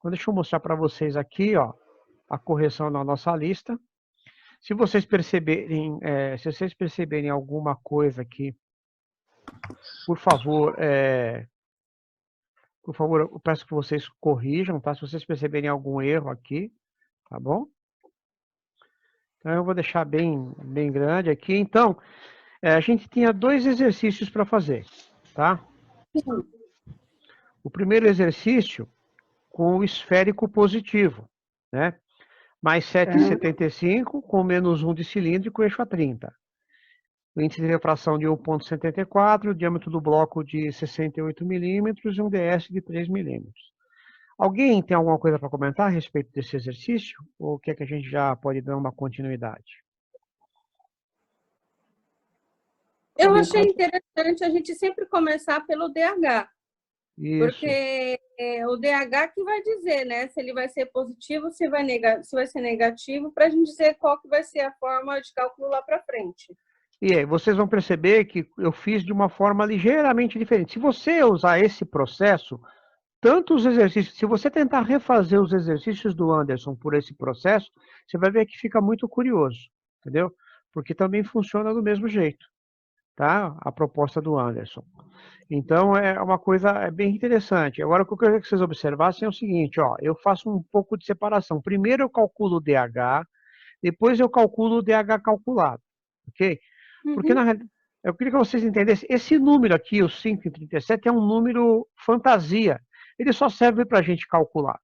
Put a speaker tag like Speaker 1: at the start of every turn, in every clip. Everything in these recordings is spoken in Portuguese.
Speaker 1: Então, deixa eu mostrar para vocês aqui, ó, a correção na nossa lista. Se vocês perceberem alguma coisa aqui, por favor, eu peço que vocês corrijam, tá? Se vocês perceberem algum erro aqui, tá bom? Então, eu vou deixar bem grande aqui. Então, a gente tinha 2 exercícios para fazer, tá? O primeiro exercício com o esférico positivo, né? Mais 7,75 com menos 1 de cilíndrico, eixo a 30. O índice de refração de 1,74, o diâmetro do bloco de 68 milímetros e um DS de 3 milímetros. Alguém tem alguma coisa para comentar a respeito desse exercício? Ou quer que a gente já pode dar uma continuidade?
Speaker 2: Eu achei interessante a gente sempre começar pelo DH.
Speaker 1: Isso.
Speaker 2: Porque é o DH que vai dizer, né? Se ele vai ser positivo, se vai ser negativo, para a gente dizer qual que vai ser a forma de cálculo lá para frente.
Speaker 1: E aí, vocês vão perceber que eu fiz de uma forma ligeiramente diferente. Se você usar esse processo, tanto os exercícios, se você tentar refazer os exercícios do Anderson por esse processo, você vai ver que fica muito curioso, entendeu? Porque também funciona do mesmo jeito, tá? A proposta do Anderson. Então, é uma coisa bem interessante. Agora, o que eu queria que vocês observassem é o seguinte, ó, eu faço um pouco de separação. Primeiro eu calculo o DH, depois eu calculo o DH calculado, ok? Porque, na realidade, eu queria que vocês entendessem, esse número aqui, o 5,37, é um número fantasia. Ele só serve para a gente calcular.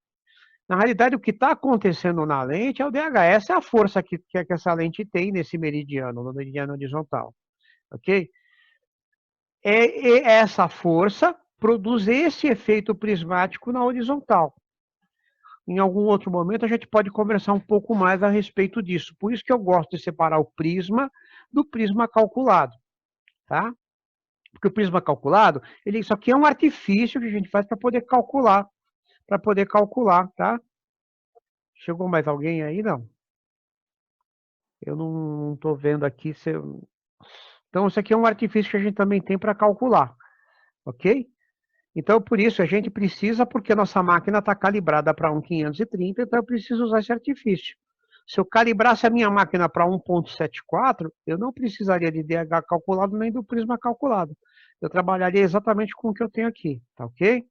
Speaker 1: Na realidade, o que está acontecendo na lente é o DH. Essa é a força que essa lente tem nesse meridiano, no meridiano horizontal, ok? Essa força produz esse efeito prismático na horizontal. Em algum outro momento, a gente pode conversar um pouco mais a respeito disso. Por isso que eu gosto de separar o prisma do prisma calculado, tá? Porque o prisma calculado, isso aqui é um artifício que a gente faz para poder calcular, tá? Chegou mais alguém aí? Não. Eu não estou vendo aqui. Então, isso aqui é um artifício que a gente também tem para calcular, ok? Então, por isso, a gente precisa, porque a nossa máquina está calibrada para 1.530, então eu preciso usar esse artifício. Se eu calibrasse a minha máquina para 1.74, eu não precisaria de DH calculado nem do prisma calculado. Eu trabalharia exatamente com o que eu tenho aqui, tá ok?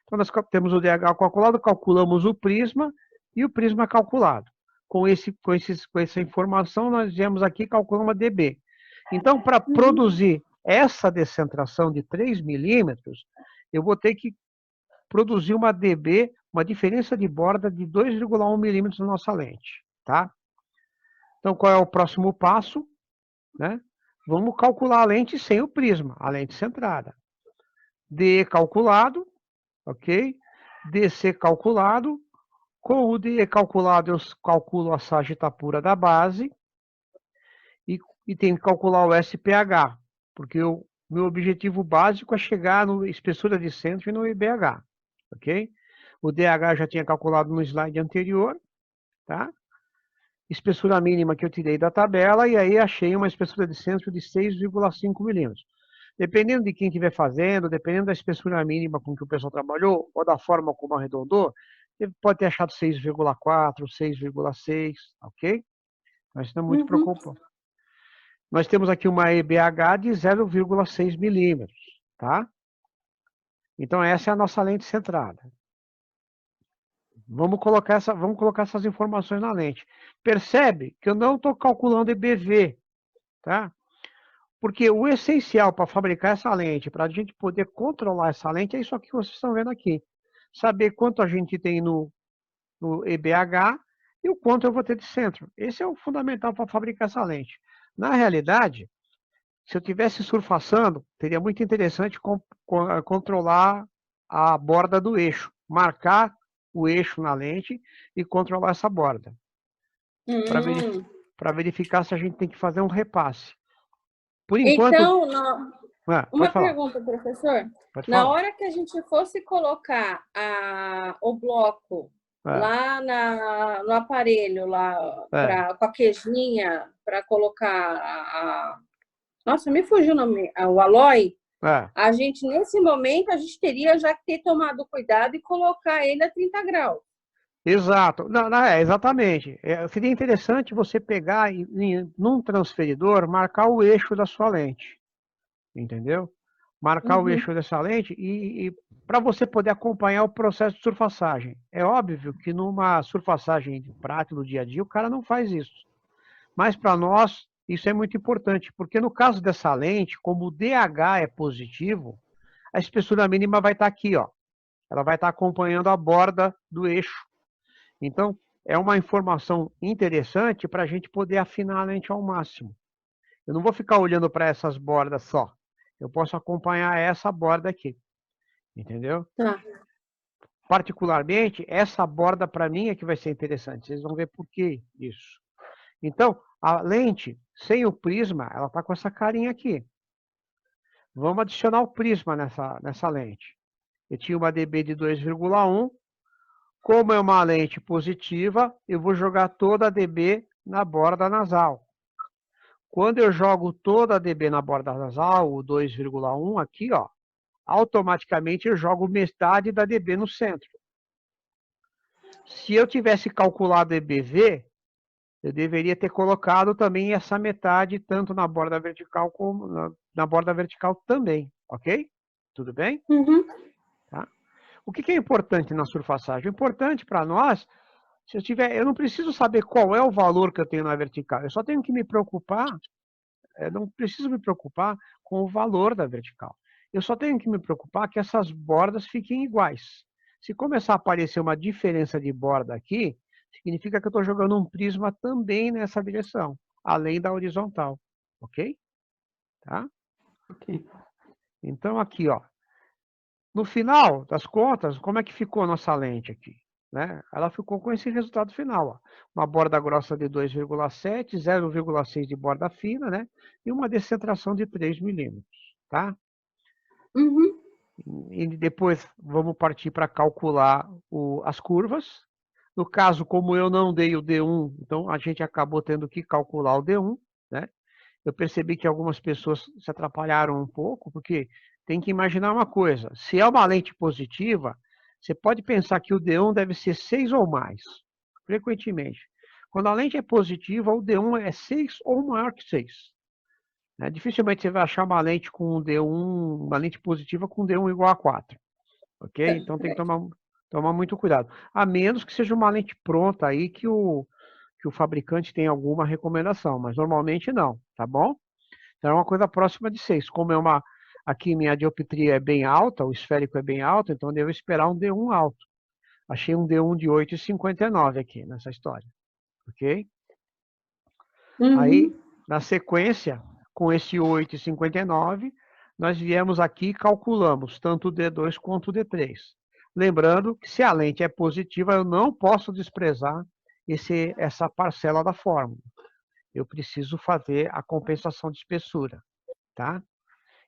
Speaker 1: Então, nós temos o DH calculado, calculamos o prisma e o prisma calculado. Com essa informação, nós viemos aqui e calculamos a dB. Então, para produzir essa descentração de 3 milímetros, eu vou ter que produzir uma dB, uma diferença de borda de 2,1 milímetros na nossa lente, tá? Então, qual é o próximo passo? Né? Vamos calcular a lente sem o prisma, a lente centrada. DE calculado, ok? DC calculado. Com o DE calculado, eu calculo a sagita pura da base e tenho que calcular o SPH, porque o meu objetivo básico é chegar no espessura de centro e no IBH, ok? O DH já tinha calculado no slide anterior, tá? Espessura mínima que eu tirei da tabela, e aí achei uma espessura de centro de 6,5 milímetros. Dependendo de quem estiver fazendo, dependendo da espessura mínima com que o pessoal trabalhou, ou da forma como arredondou, ele pode ter achado 6,4, 6,6, ok? Mas não é muito preocupante. Nós temos aqui uma EBH de 0,6 milímetros, tá? Então, essa é a nossa lente centrada. Vamos colocar essas informações na lente. Percebe que eu não estou calculando EBV, tá? Porque o essencial para fabricar essa lente, para a gente poder controlar essa lente, é isso aqui que vocês estão vendo aqui. Saber quanto a gente tem no EBH e o quanto eu vou ter de centro. Esse é o fundamental para fabricar essa lente. Na realidade, se eu tivesse surfaçando, seria muito interessante controlar a borda do eixo, marcar o eixo na lente e controlar essa borda. Para verificar se a gente tem que fazer um repasse. Por enquanto...
Speaker 2: Então, uma pergunta, professor. Na hora que a gente fosse colocar o bloco lá no aparelho, lá com a queijinha, para colocar Nossa, me fugiu o nome, o alói. A gente, nesse momento, a gente teria já que ter tomado cuidado e colocar ele a 30 graus.
Speaker 1: Exato. Não, não, exatamente. Seria interessante você pegar num transferidor, marcar o eixo da sua lente. Entendeu? Marcar o eixo dessa lente e para você poder acompanhar o processo de surfaçagem. É óbvio que numa surfaçagem de prática do dia a dia, o cara não faz isso. Mas para nós, isso é muito importante, porque no caso dessa lente, como o DH é positivo, a espessura mínima vai estar aqui, ó. Ela vai estar acompanhando a borda do eixo. Então, é uma informação interessante para a gente poder afinar a lente ao máximo. Eu não vou ficar olhando para essas bordas só. Eu posso acompanhar essa borda aqui. Entendeu?
Speaker 2: Tá.
Speaker 1: Particularmente, essa borda para mim é que vai ser interessante. Vocês vão ver por que isso. Então, a lente, sem o prisma, ela está com essa carinha aqui. Vamos adicionar o prisma nessa lente. Eu tinha uma dB de 2,1. Como é uma lente positiva, eu vou jogar toda a dB na borda nasal. Quando eu jogo toda a dB na borda nasal, o 2,1 aqui, ó, automaticamente eu jogo metade da dB no centro. Se eu tivesse calculado EBV, eu deveria ter colocado também essa metade, tanto na borda vertical como na borda vertical também, ok? Tudo bem? Tá? O que é importante na surfaçagem? O importante para nós, se eu não preciso saber qual é o valor que eu tenho na vertical, eu só tenho que me preocupar, não preciso me preocupar com o valor da vertical. Eu só tenho que me preocupar que essas bordas fiquem iguais. Se começar a aparecer uma diferença de borda aqui, significa que eu estou jogando um prisma também nessa direção, além da horizontal, ok? Tá?
Speaker 2: Ok.
Speaker 1: Então aqui, ó, no final das contas, como é que ficou a nossa lente aqui? Né? Ela ficou com esse resultado final, ó. Uma borda grossa de 2,7, 0,6 de borda fina, né? E uma descentração de 3 milímetros, tá? E depois vamos partir para calcular as curvas. No caso, como eu não dei o D1, então a gente acabou tendo que calcular o D1, né? Eu percebi que algumas pessoas se atrapalharam um pouco, porque tem que imaginar uma coisa, se é uma lente positiva, você pode pensar que o D1 deve ser 6 ou mais, frequentemente. Quando a lente é positiva, o D1 é 6 ou maior que 6. Dificilmente você vai achar uma lente com D1, uma lente positiva com D1 igual a 4. Ok? Então tem que tomar muito cuidado. A menos que seja uma lente pronta aí que o fabricante tem alguma recomendação, mas normalmente não, tá bom? Então é uma coisa próxima de 6. Como aqui minha dioptria é bem alta, o esférico é bem alto, então eu devo esperar um D1 alto. Achei um D1 de 8,59 aqui nessa história. Ok? Aí, na sequência, com esse 8,59, nós viemos aqui e calculamos tanto o D2 quanto o D3. Lembrando que se a lente é positiva, eu não posso desprezar essa parcela da fórmula. Eu preciso fazer a compensação de espessura, tá?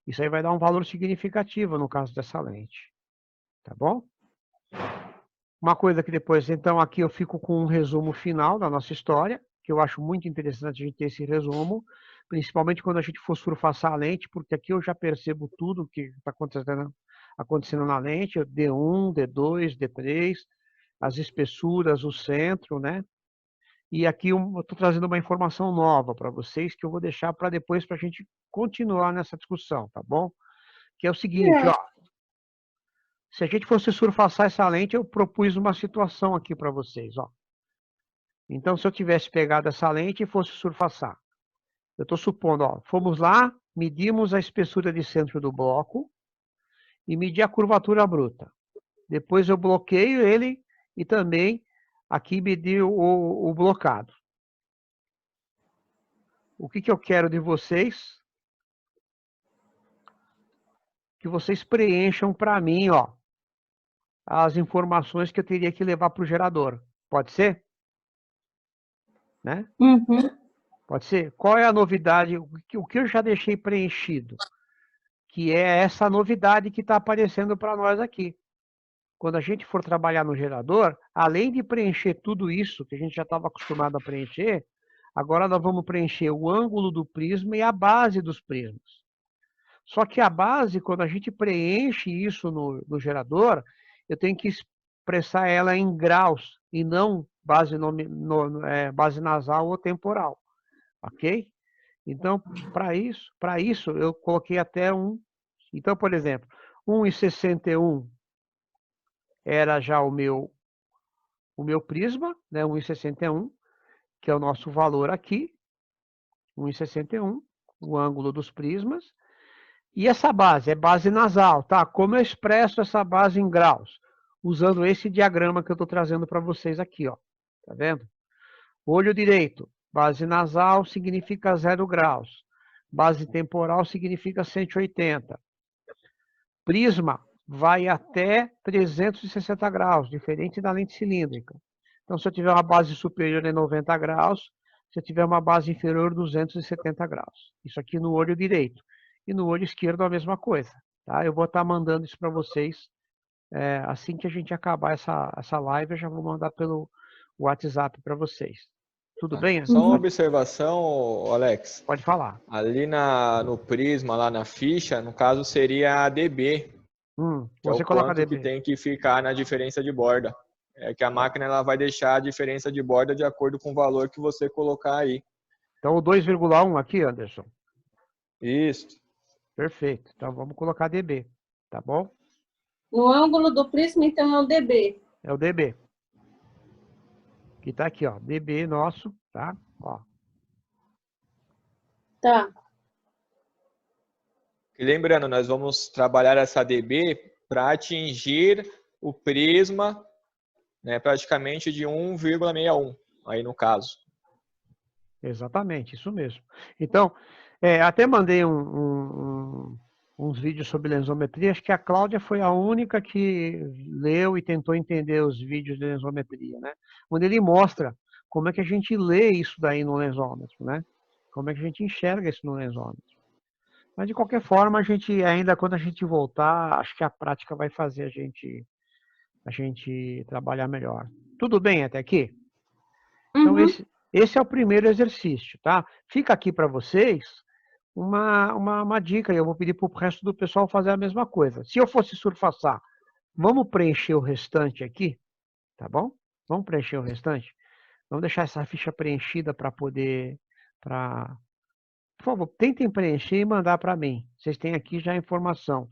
Speaker 1: Isso aí vai dar um valor significativo no caso dessa lente, tá bom? Uma coisa que depois, então, aqui eu fico com um resumo final da nossa história, que eu acho muito interessante a gente ter esse resumo, principalmente quando a gente for surfaçar a lente, porque aqui eu já percebo tudo o que está acontecendo na lente, D1, D2, D3, as espessuras, o centro, né? E aqui eu estou trazendo uma informação nova para vocês, que eu vou deixar para depois, para a gente continuar nessa discussão, tá bom? Que é o seguinte, ó. Se a gente fosse surfaçar essa lente, eu propus uma situação aqui para vocês, ó. Então, se eu tivesse pegado essa lente e fosse surfaçar, eu estou supondo, ó, fomos lá, medimos a espessura de centro do bloco e medi a curvatura bruta. Depois eu bloqueio ele e também aqui medi o blocado. O que eu quero de vocês? Que vocês preencham para mim, ó, as informações que eu teria que levar para o gerador. Pode ser? Né? Pode ser? Qual é a novidade? O que eu já deixei preenchido? Que é essa novidade que está aparecendo para nós aqui. Quando a gente for trabalhar no gerador, além de preencher tudo isso que a gente já estava acostumado a preencher, agora nós vamos preencher o ângulo do prisma e a base dos prismas. Só que a base, quando a gente preenche isso no gerador, eu tenho que expressar ela em graus e não base, base nasal ou temporal, ok? Então, para isso, eu coloquei até um. Então, por exemplo, 1,61 era já o meu prisma, né? 1,61, que é o nosso valor aqui, 1,61, o ângulo dos prismas. E essa base é base nasal, tá? Como eu expresso essa base em graus? Usando esse diagrama que eu estou trazendo para vocês aqui, ó. Tá vendo? Olho direito, base nasal significa 0 graus. Base temporal significa 180. Prisma vai até 360 graus, diferente da lente cilíndrica. Então, se eu tiver uma base superior em 90 graus, se eu tiver uma base inferior, 270 graus. Isso aqui no olho direito. E no olho esquerdo a mesma coisa. Tá? Eu vou estar mandando isso para vocês assim que a gente acabar essa live, eu já vou mandar pelo WhatsApp para vocês. Tudo bem?
Speaker 3: Só uma observação, Alex.
Speaker 1: Pode falar.
Speaker 3: Ali no prisma, lá na ficha, no caso seria a dB. Que
Speaker 1: Você
Speaker 3: é o
Speaker 1: coloca
Speaker 3: quanto
Speaker 1: dB.
Speaker 3: que tem que ficar na diferença de borda. É que a máquina ela vai deixar a diferença de borda de acordo com o valor que você colocar aí.
Speaker 1: Então o 2,1 aqui, Anderson.
Speaker 3: Isso.
Speaker 1: Perfeito. Então vamos colocar dB, tá bom?
Speaker 2: No ângulo do prisma, então, é o dB.
Speaker 1: É o dB. Que tá aqui, ó. dB nosso, tá? Ó.
Speaker 2: Tá.
Speaker 3: E lembrando, nós vamos trabalhar essa dB para atingir o prisma, né, praticamente de 1,61, aí no caso.
Speaker 1: Exatamente, isso mesmo. Então, até mandei uns vídeos sobre lensometria, acho que a Cláudia foi a única que leu e tentou entender os vídeos de lensometria, né? Onde ele mostra como é que a gente lê isso daí no lensômetro, né? Como é que a gente enxerga isso no lensômetro. Mas, de qualquer forma, a gente ainda, quando a gente voltar, acho que a prática vai fazer a gente trabalhar melhor. Tudo bem até aqui? Então, esse é o primeiro exercício, tá? Fica aqui para vocês uma dica, e eu vou pedir para o resto do pessoal fazer a mesma coisa. Se eu fosse surfaçar, vamos preencher o restante aqui, tá bom? Vamos preencher o restante? Vamos deixar essa ficha preenchida para poder... Por favor, tentem preencher e mandar para mim. Vocês têm aqui já a informação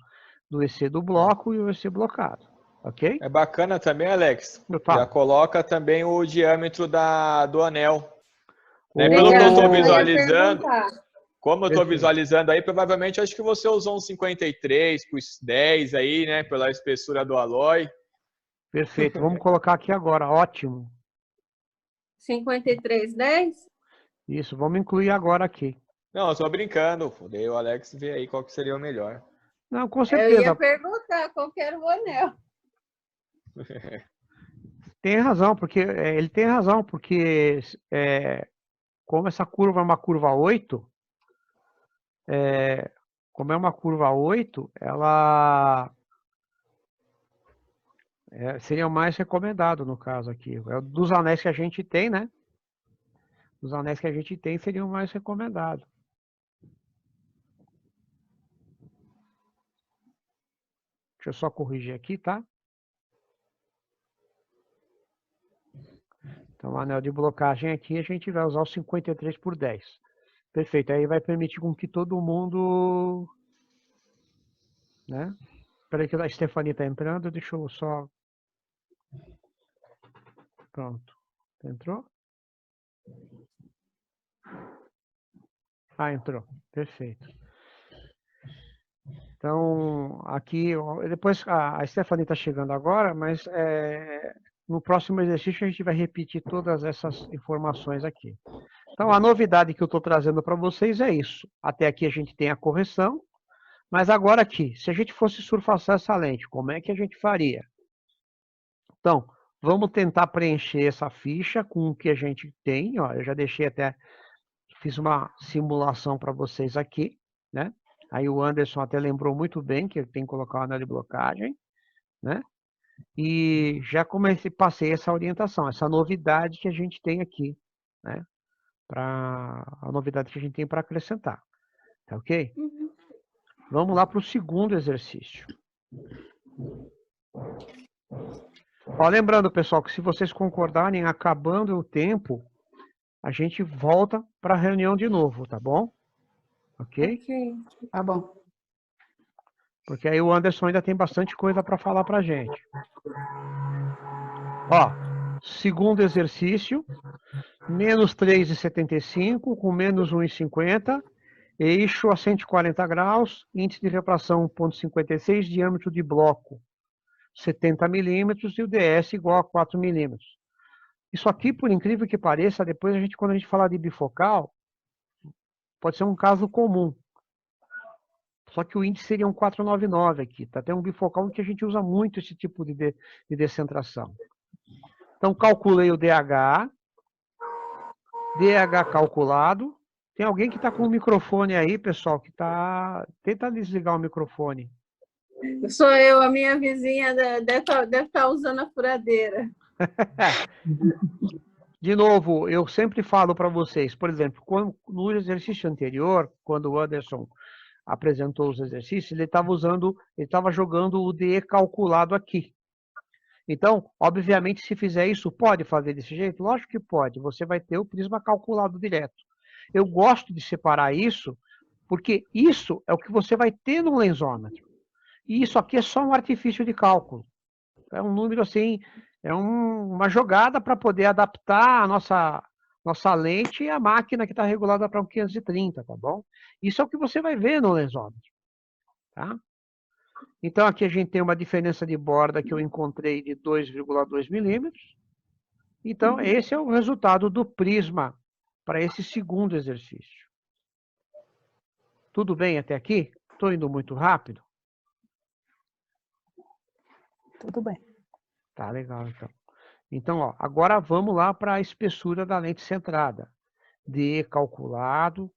Speaker 1: do EC do bloco e o EC blocado, ok?
Speaker 3: É bacana também, Alex. Já coloca também o diâmetro do anel. Né? Pelo que eu estou visualizando, como eu estou visualizando aí, provavelmente acho que você usou um 53 por 10 aí, né? Pela espessura do alói.
Speaker 1: Perfeito, vamos colocar aqui agora, ótimo.
Speaker 2: 53,10?
Speaker 1: Isso, vamos incluir agora aqui.
Speaker 3: Não, eu estou brincando. Daí o Alex vê aí qual que seria o melhor.
Speaker 1: Não, com certeza.
Speaker 2: Eu ia perguntar qual que era o anel.
Speaker 1: Tem razão, porque ele tem razão, porque como essa curva é uma curva 8, como é uma curva 8, ela seria o mais recomendado no caso aqui. Dos anéis que a gente tem, né? Dos anéis que a gente tem, seria o mais recomendado. Deixa eu só corrigir aqui, tá? Então, o anel de blocagem aqui, a gente vai usar o 53 por 10. Perfeito, aí vai permitir com que todo mundo... né? Espera que a Stefania está entrando, deixa eu só... Pronto. Entrou? Ah, entrou. Perfeito. Então, aqui, depois a Stephanie está chegando agora, mas no próximo exercício a gente vai repetir todas essas informações aqui. Então, a novidade que eu estou trazendo para vocês é isso. Até aqui a gente tem a correção, mas agora aqui, se a gente fosse surfaçar essa lente, como é que a gente faria? Então, vamos tentar preencher essa ficha com o que a gente tem. Ó, eu já deixei até, fiz uma simulação para vocês aqui, né? Aí o Anderson até lembrou muito bem que ele tem que colocar o anel de blocagem, né? E já passei essa orientação, essa novidade que a gente tem aqui, né? A novidade que a gente tem para acrescentar. Tá ok? Vamos lá para o segundo exercício. Ó, lembrando, pessoal, que se vocês concordarem, acabando o tempo, a gente volta para a reunião de novo, tá bom? Ok?
Speaker 2: Ok, tá bom.
Speaker 1: Porque aí o Anderson ainda tem bastante coisa para falar para a gente. Ó, segundo exercício, menos 3,75 com menos 1,50, eixo a 140 graus, índice de refração 1,56, diâmetro de bloco 70 milímetros e o DS igual a 4 milímetros. Isso aqui, por incrível que pareça, depois quando a gente falar de bifocal, pode ser um caso comum. Só que o índice seria um 499 aqui, tá? Tem um bifocal que a gente usa muito esse tipo de descentração. Então, calculei o DH calculado. Tem alguém que está com o microfone aí, pessoal, que tá... Tenta desligar o microfone.
Speaker 2: Sou eu, a minha vizinha deve estar usando a furadeira.
Speaker 1: De novo, eu sempre falo para vocês, por exemplo, no exercício anterior, quando o Anderson apresentou os exercícios, ele estava jogando o DE calculado aqui. Então, obviamente, se fizer isso, pode fazer desse jeito? Lógico que pode, você vai ter o prisma calculado direto. Eu gosto de separar isso, porque isso é o que você vai ter no lensômetro. E isso aqui é só um artifício de cálculo. É um número assim, é uma jogada para poder adaptar a nossa lente e a máquina que está regulada para um 530, tá bom? Isso é o que você vai ver no lensômetro, tá? Então, aqui a gente tem uma diferença de borda que eu encontrei de 2,2 milímetros. Então, esse é o resultado do prisma para esse segundo exercício. Tudo bem até aqui? Estou indo muito rápido?
Speaker 4: Tudo bem.
Speaker 1: Tá, legal, então. Então, ó, agora vamos lá para a espessura da lente centrada. DE calculado,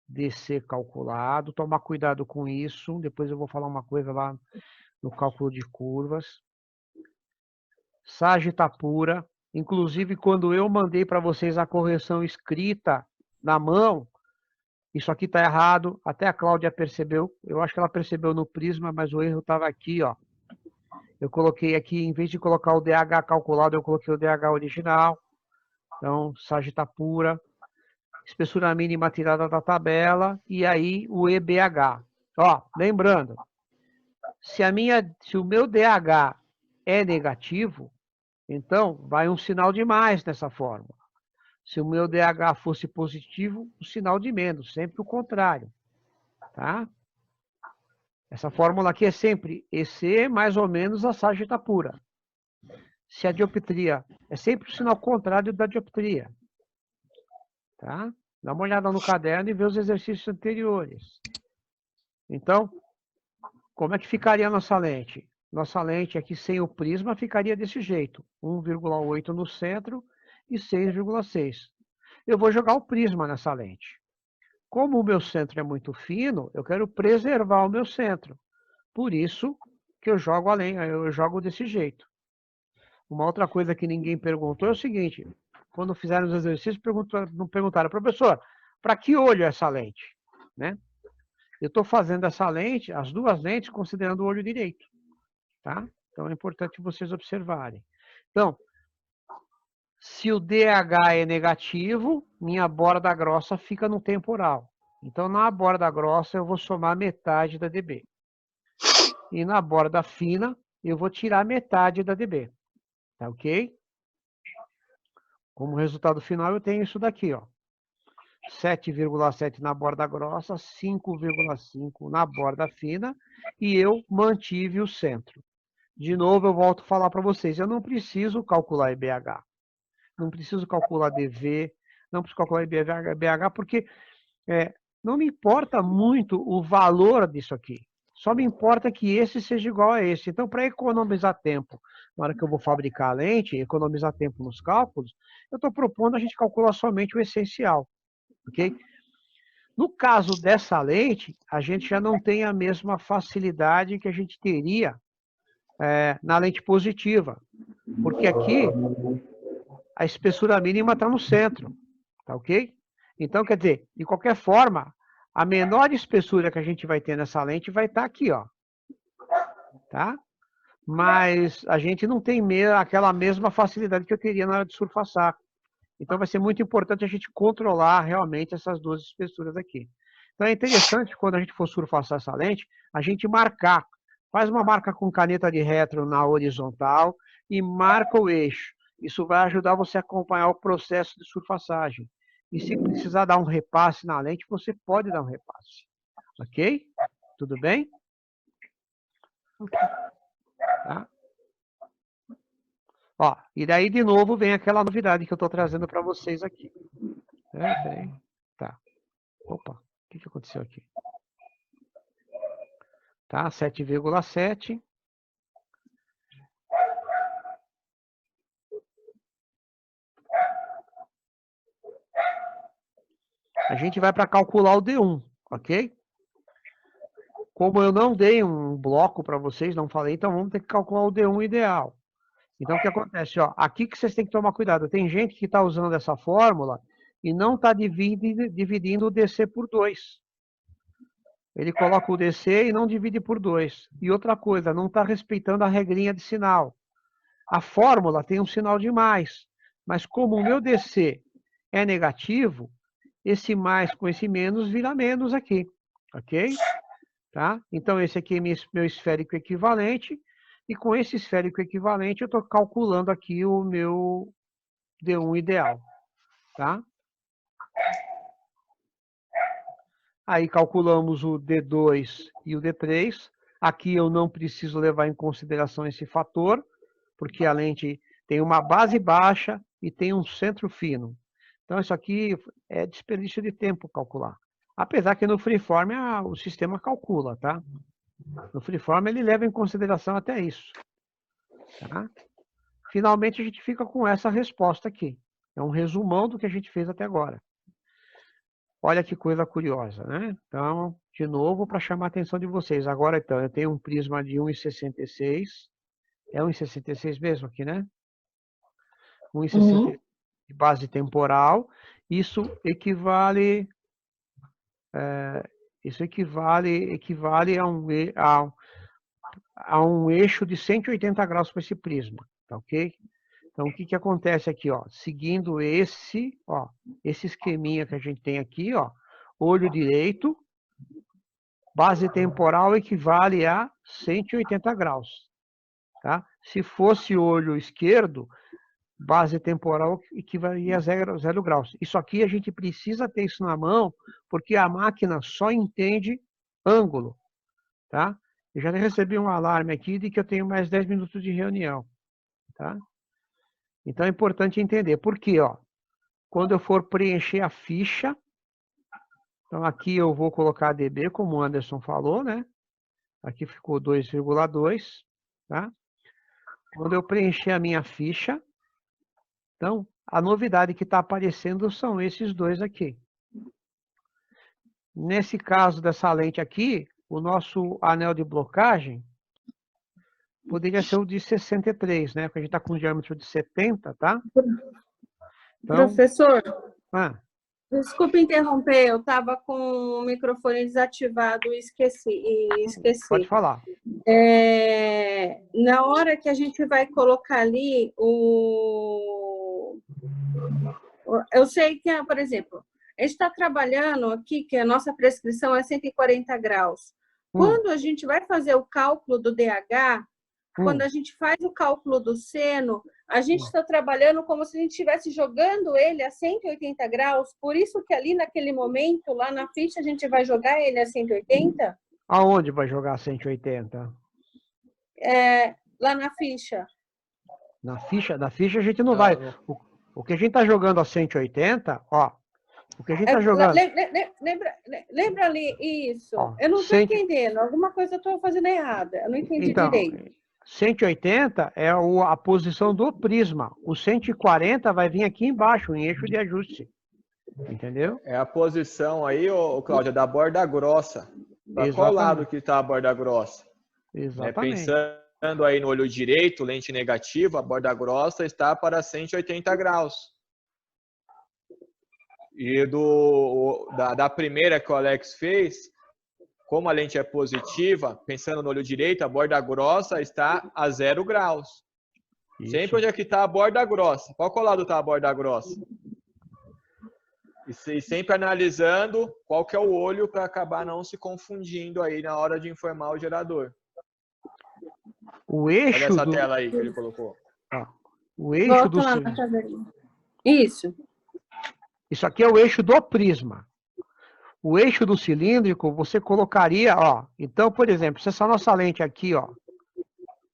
Speaker 1: DC calculado. Tomar cuidado com isso. Depois eu vou falar uma coisa lá no cálculo de curvas. Sagita pura. Inclusive, quando eu mandei para vocês a correção escrita na mão, isso aqui está errado. Até a Cláudia percebeu. Eu acho que ela percebeu no prisma, mas o erro estava aqui, ó. Eu coloquei aqui, em vez de colocar o DH calculado, eu coloquei o DH original. Então, sagita pura. Espessura mínima tirada da tabela. E aí, o EBH. Ó, lembrando, se o meu DH é negativo, então vai um sinal de mais nessa fórmula. Se o meu DH fosse positivo, o sinal de menos, sempre o contrário. Tá? Essa fórmula aqui é sempre EC mais ou menos a sagita pura. Se a dioptria é sempre o sinal contrário da dioptria. Tá? Dá uma olhada no caderno e vê os exercícios anteriores. Então, como é que ficaria a nossa lente? Nossa lente aqui sem o prisma ficaria desse jeito. 1,8 no centro e 6,6. Eu vou jogar o prisma nessa lente. Como o meu centro é muito fino, eu quero preservar o meu centro. Por isso que eu jogo desse jeito. Uma outra coisa que ninguém perguntou é o seguinte. Quando fizeram os exercícios, perguntaram, professor, para que olho é essa lente? Né? Eu estou fazendo essa lente, as duas lentes, considerando o olho direito. Tá? Então, é importante vocês observarem. Então, se o DH é negativo, minha borda grossa fica no temporal. Então, na borda grossa, eu vou somar metade da dB. E na borda fina, eu vou tirar metade da dB. Tá ok? Como resultado final, eu tenho isso daqui, ó. 7,7 na borda grossa, 5,5 na borda fina, e eu mantive o centro. De novo, eu volto a falar para vocês, eu não preciso calcular IBH. Não preciso calcular DV, não preciso calcular IBH, porque não me importa muito o valor disso aqui. Só me importa que esse seja igual a esse. Então, para economizar tempo, na hora que eu vou fabricar a lente, economizar tempo nos cálculos, eu estou propondo a gente calcular somente o essencial. Ok? No caso dessa lente, a gente já não tem a mesma facilidade que a gente teria na lente positiva. Porque aqui, a espessura mínima está no centro. Tá ok? Então, quer dizer, de qualquer forma, a menor espessura que a gente vai ter nessa lente vai estar aqui, ó. Tá? mas a gente não tem aquela mesma facilidade que eu teria na hora de surfaçar. Então vai ser muito importante a gente controlar realmente essas duas espessuras aqui. Então é interessante quando a gente for surfaçar essa lente, a gente marcar. Faz uma marca com caneta de retro na horizontal e marca o eixo. Isso vai ajudar você a acompanhar o processo de surfaçagem. E se precisar dar um repasse na lente, você pode dar um repasse. Ok? Tudo bem? Tá? Ó, e daí, de novo, vem aquela novidade que eu estou trazendo para vocês aqui. Peraí. Tá. Opa, o que aconteceu aqui? Tá, 7,7. A gente vai para calcular o D1, ok? Como eu não dei um bloco para vocês, não falei, então vamos ter que calcular o D1 ideal. Então, o que acontece? Ó, aqui que vocês têm que tomar cuidado. Tem gente que está usando essa fórmula e não está dividindo o DC por 2. Ele coloca o DC e não divide por 2. E outra coisa, não está respeitando a regrinha de sinal. A fórmula tem um sinal de mais, mas como o meu DC é negativo, esse mais com esse menos vira menos aqui, ok? Tá? Então, esse aqui é meu esférico equivalente, e com esse esférico equivalente eu estou calculando aqui o meu D1 ideal. Tá? Aí calculamos o D2 e o D3. Aqui eu não preciso levar em consideração esse fator, porque a lente tem uma base baixa e tem um centro fino. Então, isso aqui é desperdício de tempo calcular. Apesar que no Freeform o sistema calcula, tá? No Freeform ele leva em consideração até isso. Tá? Finalmente a gente fica com essa resposta aqui. É um resumão do que a gente fez até agora. Olha que coisa curiosa, né? Então, de novo, para chamar a atenção de vocês. Agora, então, eu tenho um prisma de 1,66. É 1,66 mesmo aqui, né? 1,66 de base temporal. Isso equivale a um eixo de 180 graus para esse prisma, tá ok? Então, o que acontece aqui, ó? Seguindo esse esqueminha que a gente tem aqui, ó, olho direito, base temporal equivale a 180 graus, tá? Se fosse olho esquerdo, base temporal equivaleria a 0 graus. Isso aqui a gente precisa ter isso na mão, porque a máquina só entende ângulo, tá? Eu já recebi um alarme aqui de que eu tenho mais 10 minutos de reunião, tá? Então é importante entender. Por quê? Ó, quando eu for preencher a ficha, então aqui eu vou colocar a dB, como o Anderson falou, né? Aqui ficou 2,2, tá? Quando eu preencher a minha ficha, então, a novidade que está aparecendo são esses dois aqui. Nesse caso dessa lente aqui, o nosso anel de blocagem poderia ser o de 63, né? Porque a gente está com um diâmetro de 70, tá?
Speaker 2: Então, professor, desculpe interromper, eu estava com o microfone desativado e esqueci.
Speaker 1: Pode falar.
Speaker 2: Na hora que a gente vai colocar ali eu sei que, por exemplo, a gente está trabalhando aqui, que a nossa prescrição é 140 graus. Quando a gente vai fazer o cálculo do DH, quando a gente faz o cálculo do seno, a gente está trabalhando como se a gente estivesse jogando ele a 180 graus, por isso que ali naquele momento, lá na ficha, a gente vai jogar ele a 180?
Speaker 1: Aonde vai jogar a 180?
Speaker 2: Lá na ficha.
Speaker 1: Na ficha a gente não vai. O que a gente está jogando a 180, ó. O que a gente está jogando.
Speaker 2: Lembra ali isso? Ó, eu não estou entendendo. Alguma coisa eu estou fazendo errada. Eu não entendi direito.
Speaker 1: 180 é a posição do prisma. O 140 vai vir aqui embaixo, em eixo de ajuste. Entendeu?
Speaker 3: É a posição aí, Cláudia, da borda grossa. Para qual lado que está a borda grossa?
Speaker 1: Exatamente.
Speaker 3: Pensando aí no olho direito, lente negativa, a borda grossa está para 180 graus. E da primeira que o Alex fez, como a lente é positiva, pensando no olho direito, a borda grossa está a 0 graus. Isso. Sempre onde é que está a borda grossa. Qual lado está a borda grossa? E sempre analisando qual que é o olho para acabar não se confundindo aí na hora de informar o gerador.
Speaker 1: O eixo
Speaker 3: olha essa tela aí que ele colocou.
Speaker 1: O eixo do
Speaker 2: Isso.
Speaker 1: Isso aqui é o eixo do prisma. O eixo do cilíndrico, você colocaria, ó. Então, por exemplo, se essa nossa lente aqui, ó,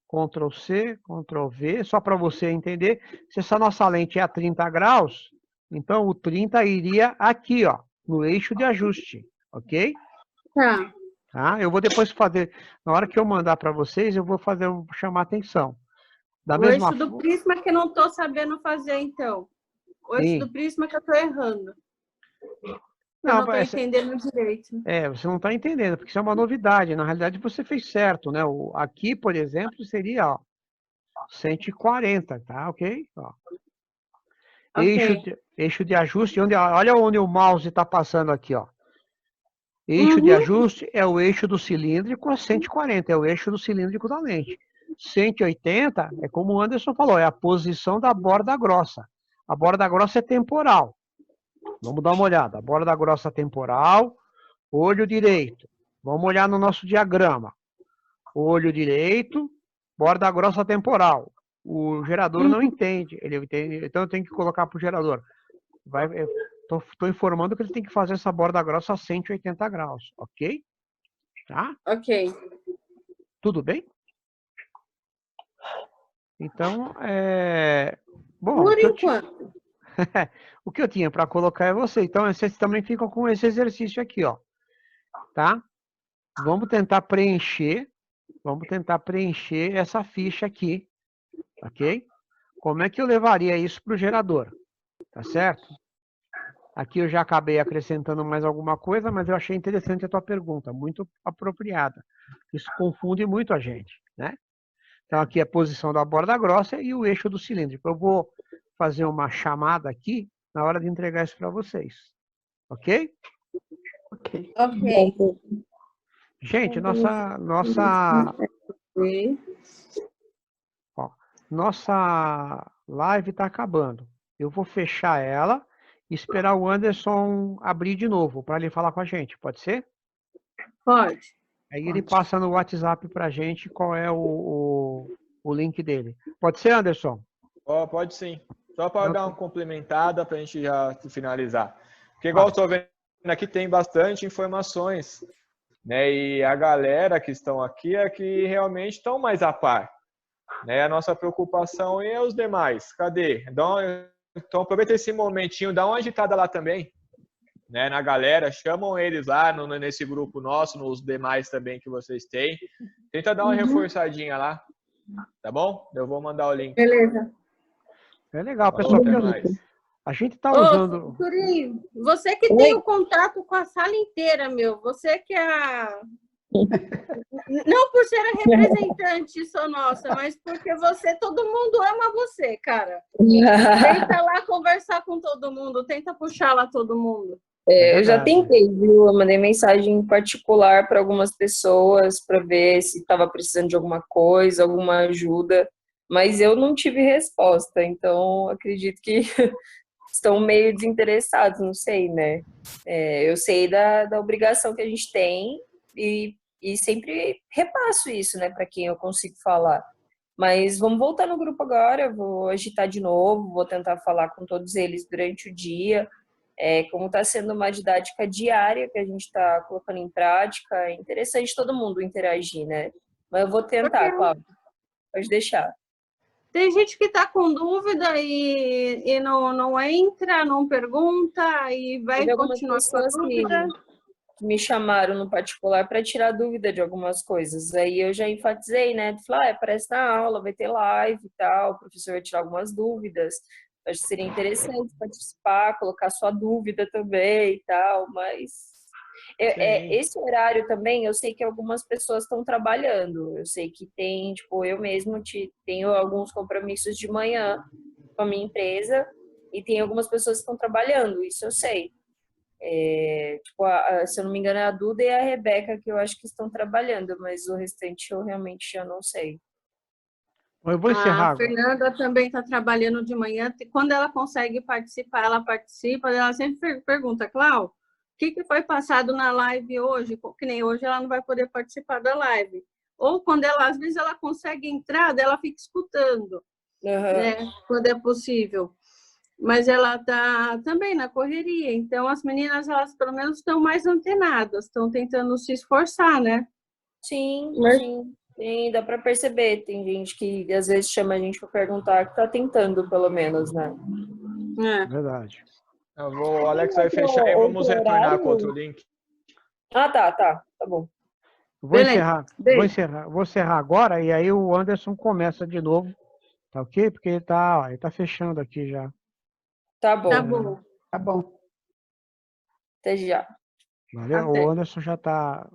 Speaker 1: Ctrl C, Ctrl V, só para você entender, se essa nossa lente é a 30 graus, então o 30 iria aqui, ó, no eixo de ajuste, ok? Tá? Eu vou depois fazer, na hora que eu mandar para vocês, eu vou chamar atenção.
Speaker 2: O eixo do prisma que eu não estou sabendo fazer, então. O eixo do prisma que eu estou errando. Eu não estou entendendo direito.
Speaker 1: Você não está entendendo, porque isso é uma novidade. Na realidade, você fez certo, né? Aqui, por exemplo, seria, ó, 140, tá? Ok? Ó. Eixo de ajuste, olha onde o mouse está passando aqui, ó. Eixo de ajuste é o eixo do cilíndrico, 140, é o eixo do cilíndrico da lente. 180 é como o Anderson falou, é a posição da borda grossa. A borda grossa é temporal. Vamos dar uma olhada. A borda grossa temporal, olho direito. Vamos olhar no nosso diagrama. Olho direito, borda grossa temporal. O gerador não entende. Ele entende, então eu tenho que colocar para o gerador. Estou informando que ele tem que fazer essa borda grossa a 180 graus, ok? Tá?
Speaker 2: Ok.
Speaker 1: Tudo bem? Então, bom,
Speaker 2: por enquanto.
Speaker 1: O que eu tinha para colocar é você. Então, vocês também ficam com esse exercício aqui, ó. Tá? Vamos tentar preencher essa ficha aqui, ok? Como é que eu levaria isso para o gerador? Tá certo? Aqui eu já acabei acrescentando mais alguma coisa, mas eu achei interessante a tua pergunta, muito apropriada. Isso confunde muito a gente, né? Então, aqui é a posição da borda grossa e o eixo do cilíndrico. Eu vou fazer uma chamada aqui na hora de entregar isso para vocês. Ok?
Speaker 2: Ok.
Speaker 1: Gente, nossa live está acabando. Eu vou fechar ela e esperar o Anderson abrir de novo para ele falar com a gente. Pode ser?
Speaker 2: Pode.
Speaker 1: Aí ele passa no WhatsApp para a gente qual é o link dele. Pode ser, Anderson?
Speaker 3: Pode sim. Só para dar uma complementada para a gente já finalizar. Porque igual eu estou vendo aqui, tem bastante informações, né? E a galera que estão aqui é que realmente estão mais a par, né? A nossa preocupação é os demais. Cadê? Então aproveita esse momentinho, dá uma agitada lá também, né? Na galera, chamam eles lá nesse grupo nosso, nos demais também que vocês têm. Tenta dar uma reforçadinha lá, tá bom? Eu vou mandar o link.
Speaker 2: Beleza.
Speaker 1: É legal, pessoal, porque a gente está usando...
Speaker 2: Turinho, você que tem o contato com a sala inteira, meu. Você que é não por ser a representante só nossa, mas porque todo mundo ama você, cara. Tenta lá conversar com todo mundo, tenta puxar lá todo mundo.
Speaker 4: Eu já tentei, viu? Eu mandei mensagem em particular para algumas pessoas para ver se estava precisando de alguma coisa, alguma ajuda, mas eu não tive resposta, então acredito que estão meio desinteressados, não sei, né? Eu sei da obrigação que a gente tem e sempre repasso isso, né, para quem eu consigo falar. Mas vamos voltar no grupo agora, vou agitar de novo, vou tentar falar com todos eles durante o dia. Como está sendo uma didática diária que a gente está colocando em prática, é interessante todo mundo interagir, né? Mas eu vou tentar, Cláudia. Pode deixar.
Speaker 2: Tem gente que está com dúvida e não entra, não pergunta e vai continuar com a dúvida.
Speaker 4: Que me chamaram no particular para tirar dúvida de algumas coisas. Aí eu já enfatizei, né? Falei, aparece na aula, vai ter live e tal, o professor vai tirar algumas dúvidas. Acho que seria interessante participar, colocar sua dúvida também e tal, mas esse horário também, eu sei que algumas pessoas estão trabalhando, eu sei que tem, tipo, eu mesmo tenho alguns compromissos de manhã com a minha empresa e tem algumas pessoas que estão trabalhando, isso eu sei. Tipo, se eu não me engano, é a Duda e a Rebeca que eu acho que estão trabalhando, mas o restante eu realmente já não sei.
Speaker 1: Eu vou encerrar
Speaker 2: a Fernanda também está trabalhando de manhã. Quando ela consegue participar, ela participa. Ela sempre pergunta, Clau, o que foi passado na live hoje? Que nem hoje ela não vai poder participar da live. Ou quando às vezes ela consegue entrar, ela fica escutando, né? Quando é possível. Mas ela está também na correria. Então, as meninas, elas pelo menos estão mais antenadas, estão tentando se esforçar, né?
Speaker 4: Sim, sim. Sim, dá para perceber. Tem gente que às vezes chama a gente para perguntar, que está tentando, pelo menos, né?
Speaker 1: Verdade.
Speaker 3: O Alex vai fechar e vamos retornar com outro link.
Speaker 4: Tá bom.
Speaker 1: Vou encerrar agora e aí o Anderson começa de novo, tá ok? Porque ele tá fechando aqui já.
Speaker 4: Tá bom.
Speaker 2: Tá bom.
Speaker 4: Até já.
Speaker 1: Valeu? O Anderson já tá